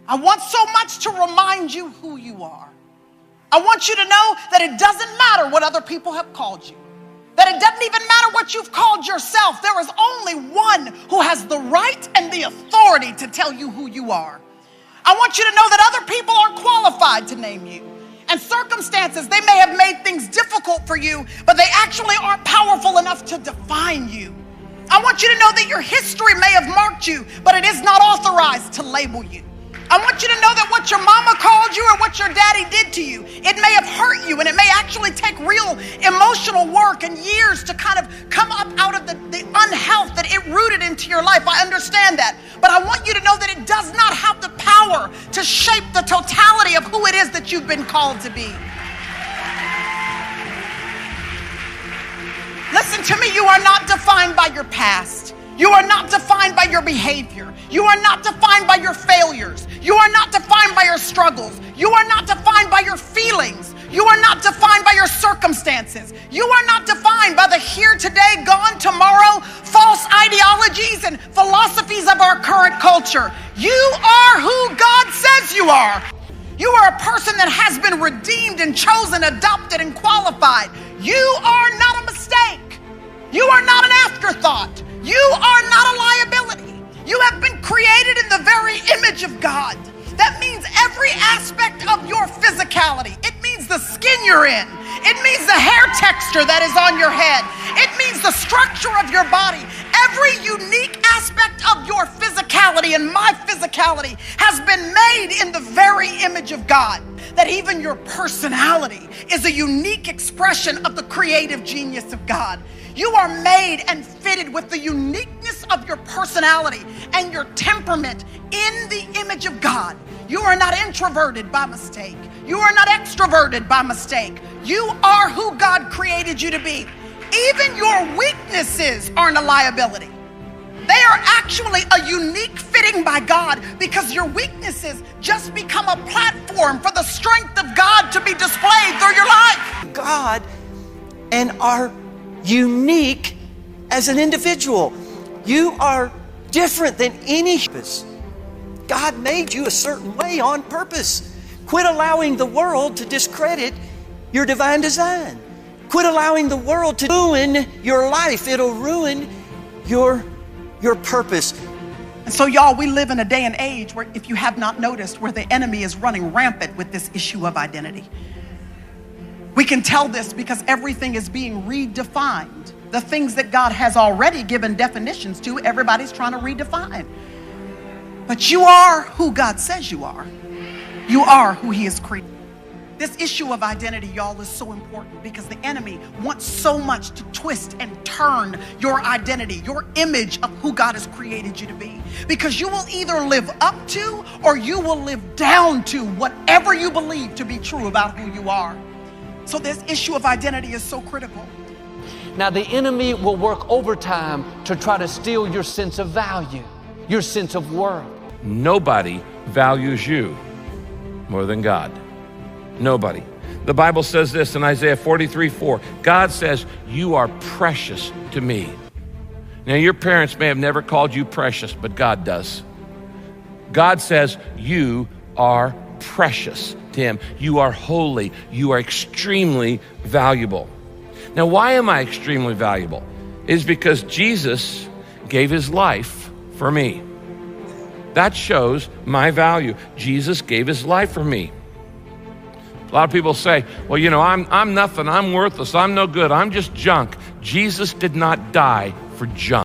I want so much to remind you who you are. I want you to know that it doesn't matter what other people have called you, that it doesn't even matter what you've called yourself. There is only one who has the right and the authority to tell you who you are. I want you to know that other people aren't qualified to name you. And circumstances, they may have made things difficult for you, but they actually aren't powerful enough to define you. I want you to know that your history may have marked you, but it is not authorized to label you. I want you to know that what your mama called you or what your daddy did to you, it may have hurt you, and it may actually take real emotional work and years to kind of come up out of the unhealth that it rooted into your life. I understand that. But I want you to know that it does not have the power to shape the totality of who it is that you've been called to be. Listen to me, you are not defined by your past. You are not defined by your behavior. You are not defined by your failures. You are not defined by your struggles. You are not defined by your feelings. You are not defined by your circumstances. You are not defined by the here today, gone tomorrow, false ideologies and philosophies of our current culture. You are who God says you are. You are a person that has been redeemed and chosen, adopted, and qualified. You are not a mistake. You are not an afterthought. You are not a liability. You have been created in the very image of God. That means every aspect of your physicality. It means the skin you're in. It means the hair texture that is on your head. It means the structure of your body. Every unique aspect of your physicality and my physicality has been made in the very image of God. That even your personality is a unique expression of the creative genius of God. You are made and fitted with the uniqueness of your personality and your temperament in the image of God. You are not introverted by mistake. You are not extroverted by mistake. You are who God created you to be. Even your weaknesses aren't a liability. They are actually a unique fitting by God, because your weaknesses just become a platform for the strength of God to be displayed through your life. God and are unique as an individual. You are different than any of us. God made you a certain way on purpose. Quit allowing the world to discredit your divine design. Quit allowing the world to ruin your life. It'll ruin your purpose. And so, y'all, we live in a day and age where, if you have not noticed, where the enemy is running rampant with this issue of identity. We can tell this because everything is being redefined. The things that God has already given definitions to, everybody's trying to redefine. But you are who God says you are. You are who He has created. This issue of identity, y'all, is so important because the enemy wants so much to twist and turn your identity, your image of who God has created you to be. Because you will either live up to or you will live down to whatever you believe to be true about who you are. So this issue of identity is so critical. Now, the enemy will work overtime to try to steal your sense of value, your sense of worth. Nobody values you more than God. Nobody. The Bible says this in Isaiah 43:4. God says, you are precious to me. Now, your parents may have never called you precious, but God does. God says you are precious to Him. You are holy. You are extremely valuable. Now, why am I extremely valuable? It's because Jesus gave His life for me. That shows my value. Jesus gave His life for me. A lot of people say, well, you know, I'm nothing, I'm worthless, I'm no good, I'm just junk. Jesus did not die for junk.